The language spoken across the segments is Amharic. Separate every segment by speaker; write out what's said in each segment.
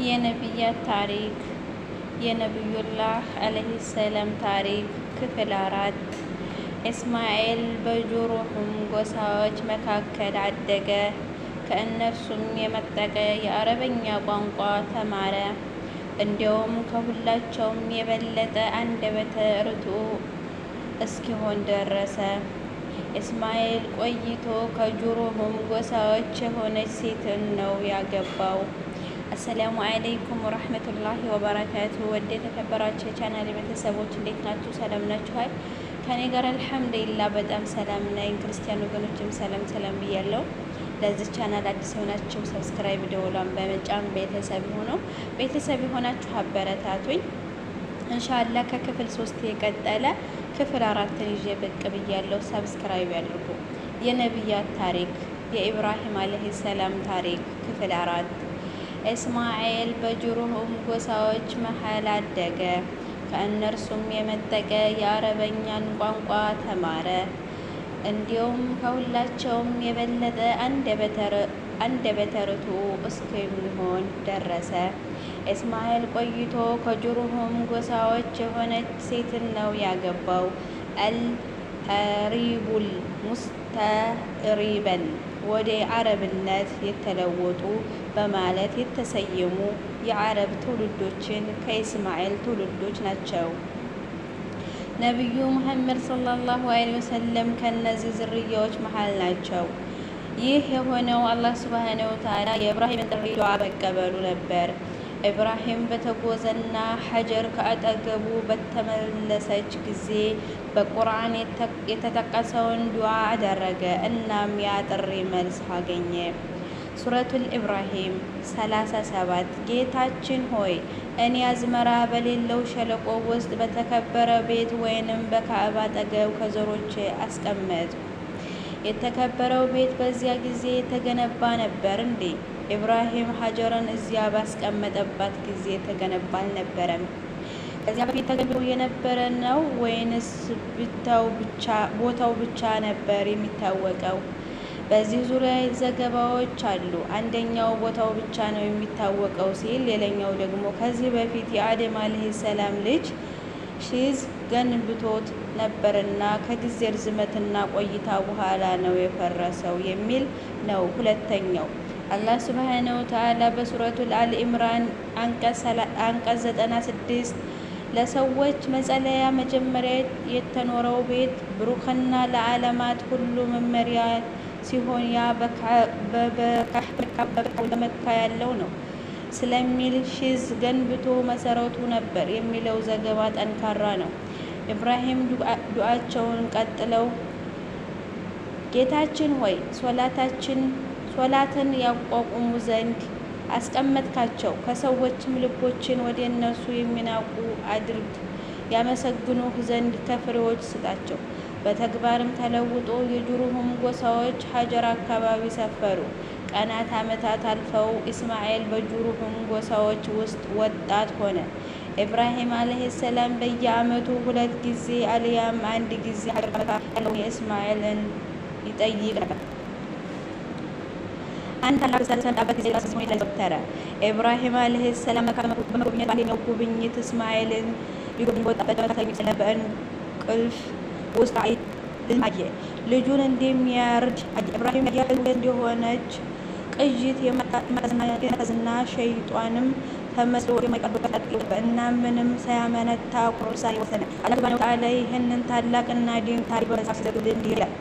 Speaker 1: የነቢያት ታሪክ የነቢዩላህ ዓለይሂ ሰላም ታሪክ ክፍል 4 እስማኤል በጁሩሁም ጎሳዎች መካከል አደገ። ከእነርሱም የመጠቀ የአረበኛ ቋንቋ ተማረ። እንዲያውም ከሁላቸውም የበለጠ አንደበተ ርቱዕ እስኪሆን ደረሰ። እስማኤል ቆይቶ ከጁሩሁም ጎሳዎች የሆነች ሴትን ነው ያገባው። አሰላሙ አለይኩም ወራህመቱላሂ ወበረካቱ። ወደ የተከበራችሁ የቻናሌ ቤተሰቦች እንዴት ናችሁ? ሰላም ናችሁ? ከኔ ጋር አልሐምዱሊላህ በጣም ሰላም ነኝ። ክርስቲያን ወገኖችም ሰላም ብያለሁ። ለዚህ ቻናል አዲስ የሆናችሁ ሰብስክራይብ ደወሏን በመጫን ቤተሰብ የሆናችሁ አበረታቱኝ። ኢንሻአላህ ከክፍል 3 የቀጠለ ክፍል 4 ይዤ ብቅ ብያለሁ። ሰብስክራይብ ያድርጉ። የነቢያት ታሪክ የኢብራሂም አለይሂ ሰላም ታሪክ ክፍል 4 እስማኤል በጁሩሁም ጎሳዎች መሃል አደገ። ከእነርሱም የመጠቀ የአረበኛን ቋንቋ ተማረ። እንዲሁም ከሁላቸውም የበለጠ አንደበተ ርቱዕ እስኪሆን ደረሰ። እስማኤል ቆይቶ ከጁሩሁም ጎሳዎች የሆነች ሴትን ነው ያገባው። አልአሪቡል ሙስተዕሪበን ወደ አረብነት የተለወጡ በማለት የተሰየሙ የአረብ ትውልዶችን ከእስማኤል ትውልዶች ናቸው። ነቢዩ ሙሐመድ ሰለላሁ ዐለይሂ ወሰለም ከነዚህ ዝርያዎች መሃል ናቸው። ይህ የሆነው አላህ ሱብሓነሁ ወተዓላ የኢብራሂምን ጥሪ ዱዓ መቀበሉ ነበር። ኢብራሂም በተጎዘና ሐጀር ከአጠገቡ በተመለሰች ጊዜ በቁርአን የተጠቀሰውን ዱዓ አደረገ። እናም ያ ጥሪ መልስ አገኘ። ሱረቱል ኢብራሂም 37 ጌታችን ሆይ እኔ አዝመራ በሌለው ሸለቆ ውስጥ በተከበረ ቤት ወይንም በካዕባ አጠገብ ከዘሮቼ አስቀመጥኩ። የተከበረው ቤት በዚያ ጊዜ የተገነባ ነበር እንዴ? ኢብራሂም ሀጀርን እዚያ ባስቀመጠባት ጊዜ የተገነባ አልነበረም? ከዚያ በፊት ተገንብቶ የነበረ ነው ወይንስ ቦታው ብቻ ነበር የሚታወቀው? በዚህ ዙሪያ ዘገባዎች አሉ። አንደኛው ቦታው ብቻ ነው የሚታወቀው ሲል፣ ሌላኛው ደግሞ ከዚህ በፊት የአደም አለይሂ ሰላም ልጅ ሺዝ ገንብቶት ነበርና ከጊዜ ርዝመትና ቆይታ በኋላ ነው የፈረሰው የሚል ነው። ሁለተኛው አላህ ሱብሓነሁ ወተዓላ በሱረቱል አሊ ኢምራን አንቀጽ 96 ለሰዎች መጸለያ መጀመሪያ የተኖረው ቤት ብሩክና ለዓለማት ሁሉ መመሪያ ሲሆን ያ በመካ ያለው ነው ስለሚል ሺዝ ገንብቶ መሰረቱ ነበር የሚለው ዘገባ ጠንካራ ነው። ኢብራሂም ዱዓቸውን ቀጥለው ጌታችን ሆይ ሶላትን ያቋቁሙ ዘንድ አስቀመጥካቸው፣ ከሰዎችም ልቦችን ወደ እነሱ የሚናቁ አድርግ፣ ያመሰግኑህ ዘንድ ከፍሬዎች ስጣቸው። በተግባርም ተለውጦ የጁሩሁም ጎሳዎች ሀጀር አካባቢ ሰፈሩ። ቀናት ዓመታት አልፈው እስማኤል በጁሩሁም ጎሳዎች ውስጥ ወጣት ሆነ። ኢብራሂም አለይሂ ሰላም በየዓመቱ 2 ጊዜ አልያም 1 ጊዜ ሀጀር ያለውን የእስማኤልን ይጠይቅ ነበር። አንድ ታላቅ ሰንጣበት ጊዜ ራስ ሆይ ተዘወተረ። ኢብራሂም አለይሂ ሰላም በመጎብኘት ባለነው ጉብኝት እስማኤልን ሊጎብኝ ወጣበት በእንቅልፍ ውስጥ አየ። ልጁን እንደሚያርድ ኢብራሂም ያህል እንደሆነች ቅዥት የመተዝና ሸይጧንም ተመስሎ የማይቀርብበት እና ምንም ሳያመነታ ቁርሳን ወሰነ። አላህ ሱብሓነሁ ወተዓላ ይህንን ታላቅና ድንቅ ታሪክ በመጽሐፍ ሲዘግብልን እንዲህ ይላል።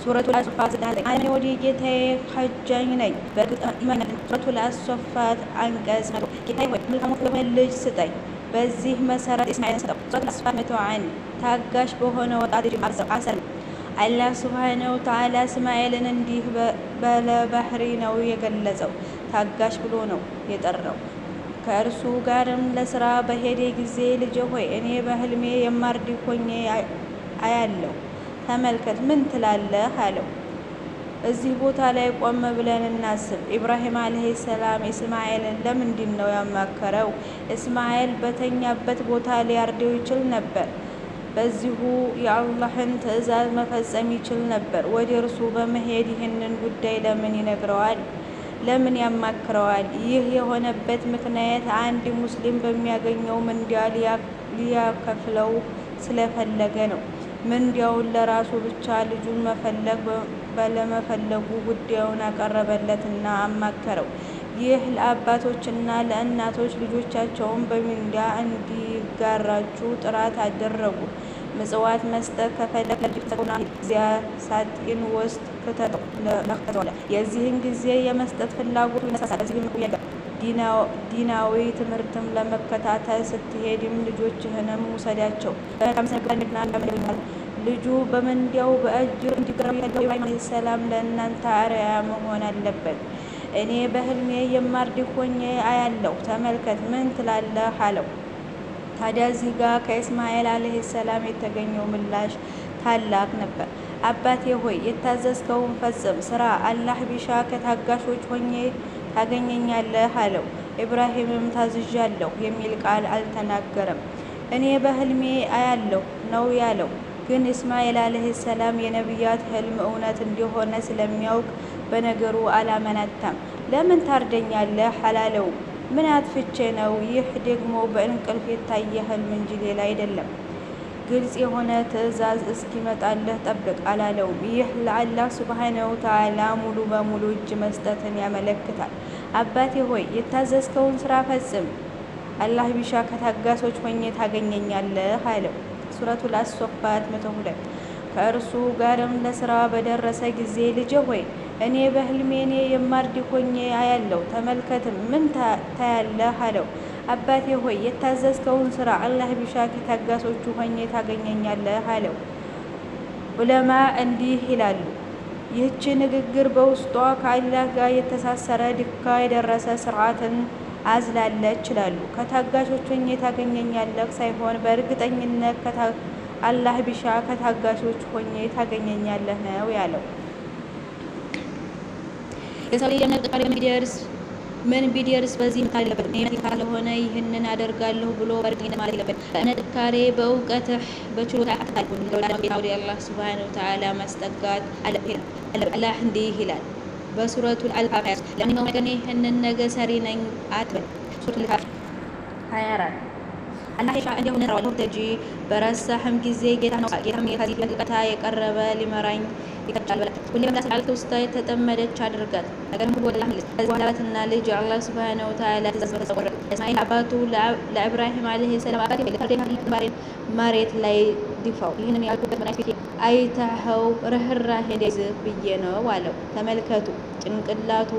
Speaker 1: ሱረቱል አስፋት እኔ ወደ ጌታዬ ሐጃኝ ነኝ በእርግጥ ኢማን። ሱረቱል አስፋት አንቀጽ ጌታዬ ሆይ መልካም የሆነ ልጅ ስጠኝ። በዚህ መሰረት እስማኤልን ሰጠው። ሱረቱል አስፋት 101 ታጋሽ በሆነ ወጣት ልጅ አሰር። አላህ ሱብሓነሁ ወተዓላ እስማኤልን እንዲህ ባለባህሪ ነው የገለጸው። ታጋሽ ብሎ ነው የጠራው። ከእርሱ ጋርም ለስራ በሄደ ጊዜ ልጅ ሆይ እኔ በህልሜ የማርድ ሆኜ አያለው፣ ተመልከት ምን ትላለህ አለው። እዚህ ቦታ ላይ ቆም ብለን እናስብ። ኢብራሂም አለይሂ ሰላም እስማኤልን ለምንድን ነው ያማከረው? እስማኤል በተኛበት ቦታ ሊያርደው ይችል ነበር። በዚሁ የአላህን ትዕዛዝ መፈጸም ይችል ነበር። ወደ እርሱ በመሄድ ይህንን ጉዳይ ለምን ይነግረዋል? ለምን ያማክረዋል? ይህ የሆነበት ምክንያት አንድ ሙስሊም በሚያገኘው ምንዳ ሊያከፍለው ስለፈለገ ነው። ምንዳውን ለራሱ ብቻ ልጁን መፈለግ ባለመፈለጉ ጉዳዩን አቀረበለትና አማከረው። ይህ ለአባቶችና ለእናቶች ልጆቻቸውን በምንዳ እንዲጋራችሁ ጥረት አደረጉ። ምጽዋት መስጠት ከፈለግ ለልጅ ሰጠውና እዚያ ሳጥን ውስጥ ክተተው አለ። የዚህን ጊዜ የመስጠት ፍላጎቱ ይነሳሳል። በዚህም መቆያ ዲናዊ ትምህርትም ለመከታተል ስትሄድም ልጆችህንም ውሰዳቸው በመልካም ስነ-ምግባርና እንዳመለኛል። ልጁ በመንዳው በአጅር እንዲገራው የፈለገው ኢብራሂም ዓለይሂ ሰላም ለእናንተ አርአያ መሆን አለበት። እኔ በህልሜ የማርድህ ሆኜ አያለሁ፣ ተመልከት፣ ምን ትላለህ አለው። ታዲያ እዚህ ጋር ከኢስማኤል ዓለይሂ ሰላም የተገኘው ምላሽ ታላቅ ነበር። አባቴ ሆይ የታዘዝከውን ፈጽም፣ ስራ፣ አላህ ቢሻ ከታጋሾች ሆኜ ታገኘኛለህ አለው። ኢብራሂምም ታዝዣለሁ የሚል ቃል አልተናገረም። እኔ በህልሜ አያለሁ ነው ያለው። ግን ኢስማኤል ዓለይሂ ሰላም የነቢያት ህልም እውነት እንደሆነ ስለሚያውቅ በነገሩ አላመነታም። ለምን ታርደኛለህ አላለውም። ምን አጥፍቼ ነው? ይህ ደግሞ በእንቅልፍ የታየ ህልም እንጂ ሌላ አይደለም። ግልጽ የሆነ ትዕዛዝ እስኪመጣልህ ጠብቅ አላለውም። ይህ ለአላህ ሱብሓነሁ ወተዓላ ሙሉ በሙሉ እጅ መስጠትን ያመለክታል። አባቴ ሆይ የታዘዝከውን ስራ ፈጽም፣ አላህ ቢሻ ከታጋሶች ሆኜ ታገኘኛለህ አለው። ሱረቱል አሶፋት 102 ከእርሱ ጋርም ለስራ በደረሰ ጊዜ ልጄ ሆይ እኔ በህልሜ የማርድህ ሆኜ አያለሁ፣ ተመልከትም፣ ምን ታያለህ አለው። አባቴ ሆይ የታዘዝከውን ስራ፣ አላህ ቢሻ ከታጋሶቹ ሆኜ ታገኘኛለህ አለው። ዑለማ እንዲህ ይላሉ። ይህች ንግግር በውስጧ ከአላህ ጋር የተሳሰረ ድካ የደረሰ ስርዓትን አዝላለች ይላሉ። ከታጋሾች ሆኜ ታገኘኛለህ ሳይሆን በእርግጠኝነት አላህ ቢሻ ከታጋሾች ሆኜ ታገኘኛለህ ነው ያለው። የሰው ልጅ የእምነት ጥንካሬ ምን ቢደርስ በዚህ መካል የለበትም። እምነት ካልሆነ ይህንን አደርጋለሁ ብሎ በእርግጠኝነት ማለት የለበትም። በእምነት ጥንካሬ በእውቀትህ በችሎታ አታልፉም። ለወዳጅ ጌታ ወደ አላህ ሱብሓነሁ ወተዓላ ማስጠጋት አለብህ። አላህ እንዲህ ይላል በሱረቱል አልካፍ ለማንኛውም ነገር ይህንን ነገር ሰሪ ነኝ አትበል። ሱረቱል አልካፍ 24 አላህ ይሻ እንደሆነ ነው ተጂ በረሳህም ጊዜ ጌታ ነው ጌታም ከዚህ በልቀታ የቀረበ ሊመራኝ ይቀጥላል በላ ሁሌም ለሰላልተ ውስጥ የተጠመደች አድርጋት ነገር ሁሉ ወደ አላህ መልስ። ከዚህ በኋላ ባትና ልጅ አላህ ሱብሓነሁ ወተዓላ ትእዛዝ በተሰወረ እስማኤል አባቱ ለኢብራሂም ዓለይሂ ሰላም አባቴ መሬት ላይ ድፋው ይህንን ያልኩበት ምክንያት አይተኸው ርህራሄ እንደዚህ ብዬ ነው አለው። ተመልከቱ ጭንቅላቱ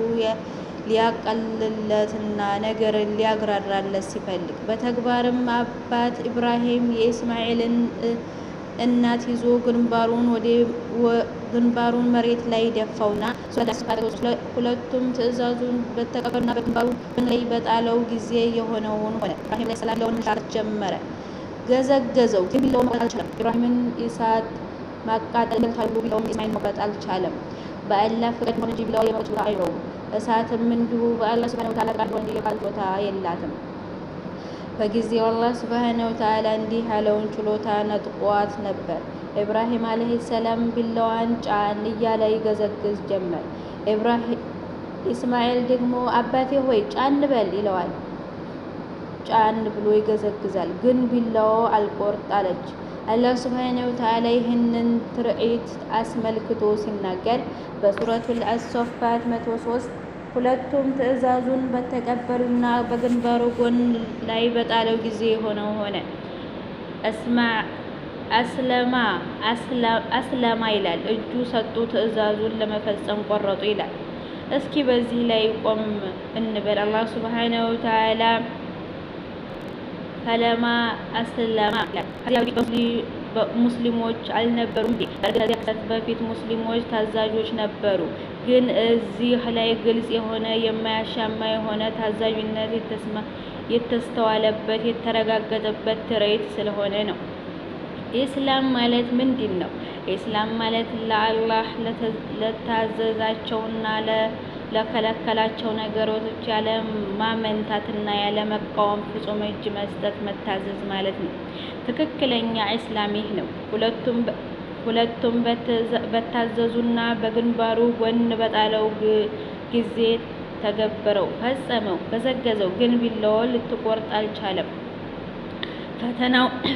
Speaker 1: ሊያቀልለትና ነገርን ሊያግራራለት ሲፈልግ በተግባርም አባት ኢብራሂም የኢስማኤልን እናት ይዞ ግንባሩን መሬት ላይ ደፋውና ሁለቱም ትዕዛዙን በተቀበሉና በግንባሩ ላይ በጣለው ጊዜ የሆነውን ሆነ። ኢብራሂም ላይ ሰላም ለውን ሻት ጀመረ። ገዘገዘው ግን ቢላውን መቁረጥ አልቻለም። ኢብራሂምን እሳት ማቃጠል ካልኩ ቢላውን ኢስማኤል መቁረጥ አልቻለም። በአላህ ፍቃድ ሆነ እንጂ ቢላው የመቁረጥ ችሎታ አይኖረውም። እሳትም እንዲሁ በአላህ ሱብሓነሁ ወተዓላ ፍቃድ ሆነ እንጂ ችሎታ የላትም። በጊዜው አላህ ሱብሓነሁ ወተዓላ እንዲህ ያለውን ችሎታ ነጥቋት ነበር። ኢብራሂም ዓለይሂ ሰላም ቢላዋን ጫን እያለ ይገዘግዝ ጀመር። ኢስማኤል ደግሞ አባቴ ሆይ ጫን በል ይለዋል። ጫን ብሎ ይገዘግዛል፣ ግን ቢላው አልቆርጥ አለች። አላህ ሱብሓነሁ ወተዓላ ይህንን ትርኢት አስመልክቶ ሲናገር በሱረቱል አሶፋት 103 ሁለቱም ትዕዛዙን በተቀበሉና በግንባሩ ጎን ላይ በጣለው ጊዜ የሆነው ሆነ። አስለማ ይላል፣ እጁ ሰጡ፣ ትዕዛዙን ለመፈጸም ቆረጡ ይላል። እስኪ በዚህ ላይ ቆም እንበል። አላህ ሱብሓነሁ ወተዓላ ፈለማ አስለማ ሙስሊሞች አልነበሩም እንዴ? ከዚያ በፊት ሙስሊሞች ታዛዦች ነበሩ። ግን እዚህ ላይ ግልጽ የሆነ የማያሻማ የሆነ ታዛዥነት የተስተዋለበት የተረጋገጠበት ትርኢት ስለሆነ ነው። ኢስላም ማለት ምንድን ነው? ኢስላም ማለት ለአላህ ለታዘዛቸውና ለከለከላቸው ነገሮች ያለ ማመንታትና ያለ መቃወም ፍጹም እጅ መስጠት መታዘዝ ማለት ነው። ትክክለኛ ኢስላም ይህ ነው። ሁለቱም በታዘዙና በግንባሩ ጎን በጣለው ጊዜ ተገበረው፣ ፈጸመው፣ ገዘገዘው። ግን ቢላዋውን ልትቆርጥ አልቻለም።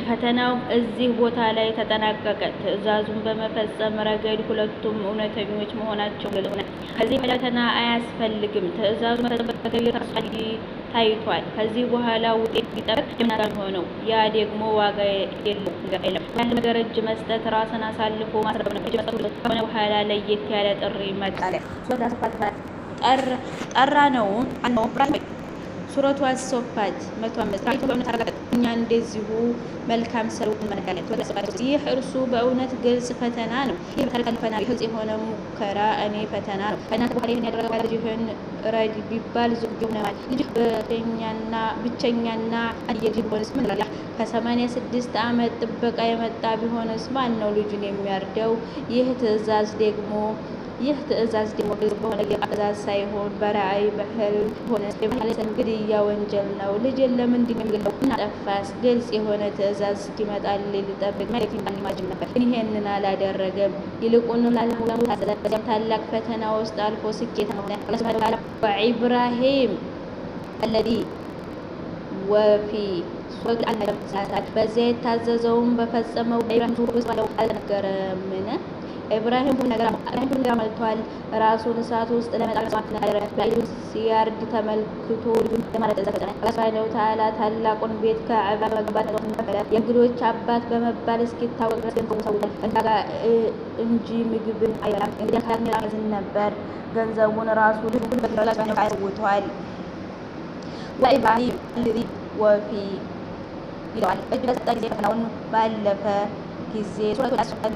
Speaker 1: ፈተናው እዚህ ቦታ ላይ ተጠናቀቀ። ትዕዛዙን በመፈጸም ረገድ ሁለቱም እውነተኞች መሆናቸውን ገልጸዋል። ከዚህ በኋላ ፈተና አያስፈልግም። ትዕዛዙን መፈጸም በተገቢው ታይቷል። ከዚህ በኋላ ውጤት ቢጠበቅ የምናገር ሆነው ያ ደግሞ ዋጋ የለም። ያለ ነገር እጅ መስጠት ራስን አሳልፎ ማስረብ ነው። እጅ መስጠቱ ከሆነ በኋላ ለየት ያለ ጥሪ መጣለ። ጠራ ነው ሱረቱ አሶፋት 105 እኛ እንደዚሁ መልካም ሰው እንመለካለን። ይህ እርሱ በእውነት ግልጽ ፈተና ነው። ይህ ፈተና ግልጽ የሆነ ሙከራ ፈተና ነው። ከእናንተ በኋላ ይህን ያደረገ ልጅህን ረድ ቢባል ዝግጁ ሆነዋል። ልጅህ ብቸኛና አንድ ልጅ ቢሆንስ ምን ይላል? ከ86 ዓመት ጥበቃ የመጣ ቢሆንስ ማን ነው ልጁን የሚያርደው? ይህ ትዕዛዝ ደግሞ ግልጽ በሆነ የትዕዛዝ ሳይሆን በራእይ በህልም ሆነ ግድያ ወንጀል ነው። ልጅን ለምንድን ነው የሚገድለው? ምን አጠፋስ? ግልጽ የሆነ ትዕዛዝ እስኪመጣልኝ ልጠብቅ ማለት ማጅም ነበር፣ ግን ይሄንን አላደረገም። ይልቁንም ላለሙላሙ ታዘዘ። በዚያም ታላቅ ፈተና ውስጥ አልፎ ስኬታማ ሆነ። አላህ ሱብሓነሁ ወተዓላ ወኢብራሂም አለዚ ወፊ ሱረቱል አንዓም ሰዓታት በዚያ የታዘዘውን በፈጸመው በኢብራሂም ውስጥ ባለው አልተነገረምን? ኢብራሂም ሁሉ ነገር አመልቷል። ራሱን እሳት ውስጥ ለመጣል በኢብራሂም ሲያርድ ተመልክቶ ልጁን ለማለት ተዘጋጀ። አላህ ሱብሓነሁ ወተዓላ ታላቁን ቤት ከዕባ መገንባት ተከፈለ። የእንግዶች አባት በመባል እስኪታወቅ ድረስ ተውሰውታል። እንታጋ እንጂ ምግብን አይበላም። እንግዲህ ካርኔ ያዝን ነበር። ገንዘቡን ራሱ ልጁን በአላህ ሱብሓነሁ ወተዓላ ሰውቷል። ወኢብራሂም አለዚ ወፊ ይለዋል። እጅ በሰጠ ጊዜ ፈተናውን ባለፈ ጊዜ ሱረቱል አሶፋት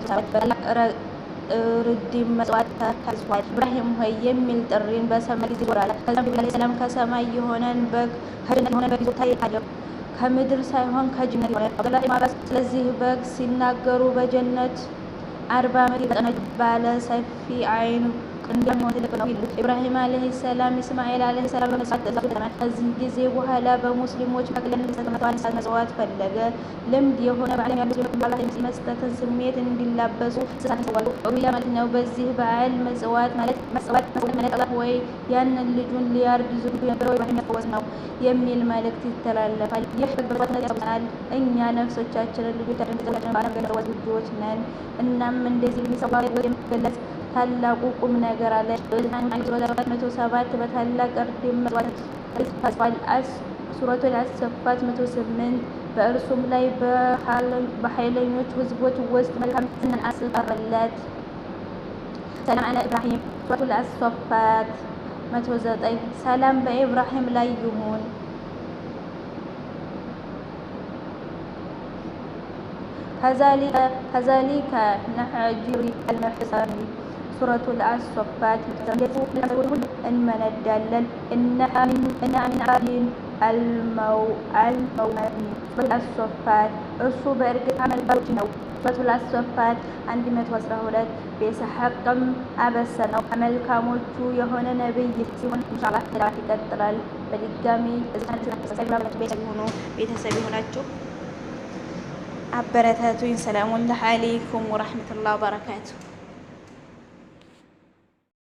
Speaker 1: ርድም መስዋዕት ተከዝፏል። ኢብራሂም ሆይ የሚል ጥሪን በሰማ ጊዜ ወራለ። ከዛም ቢላል ሰላም ከሰማይ የሆነን በግ ከጀነት የሆነ በግ ይዞ ታየ። ከምድር ሳይሆን ከጀነት የሆነ አብዱላህ ማባስ ስለዚህ በግ ሲናገሩ በጀነት 40 ዓመት የጠነጅ ባለ ሰፊ አይን ቅንድም የሆነ ትልቅ ነው ይሉ ኢብራሂም አለይሂ ሰላም እስማኤል አለይሂ ሰላም በመስዋዕት ተዛዙ ተማን። ከዚህ ጊዜ በኋላ በሙስሊሞች መካከል እንዲሰማቷን መስዋዕት ፈለገ። ልምድ የሆነ በዓለም ያሉ ሙስሊሞች ባላህ መስጠትን ስሜት እንዲላበሱ ስሳት ተዋሉ። ኡሪያ ማለት ነው። በዚህ በዓል መስዋዕት ማለት አላህ ወይ ያንን ልጁን ሊያርድ ዝግጁ የነበረው ኢብራሂም ያፈወስ ነው የሚል መልእክት ይተላለፋል። ይህ በግብረት ያሳውቃል። እኛ ነፍሶቻችንን ልጆች ተደንቀን ባለም ገነው ዝግጆች ነን። እናም እንደዚህ ሊሰዋው የሚገለጽ ታላቁ ቁም ነገር አለ። በዛን 107 በታላቅ እርድም መስዋዕት ተፈጽሟል። ሱረቱል አሶፋት 108 በእርሱም ላይ በኃይለኞች ህዝቦች ውስጥ መልካም ዝናን አስቀረለት። ሰላም አለ ኢብራሂም ሱረቱል አሶፋት 109 ሰላም በኢብራሂም ላይ ይሁን። ከዛሊከ ነህጅሪ አልመሕሰኒ ሱረቱል አሶፋት እንመነዳለን። እነሃ ሚን አባዲን አልመውመኒ ሱረቱል አሶፋት እርሱ በእርግጥ አመልባች ነው። ሱረቱል አሶፋት 112 በኢስሐቅም አበሰር ነው ከመልካሞቹ የሆነ ነብይ ሲሆን ኢንሻአላህ ተዳት ይቀጥላል። በድጋሚ ቤተሰብ ይሆናችሁ አበረታቱኝ። ሰላሙን አለይኩም ወራህመቱላሂ ወበረካቱ።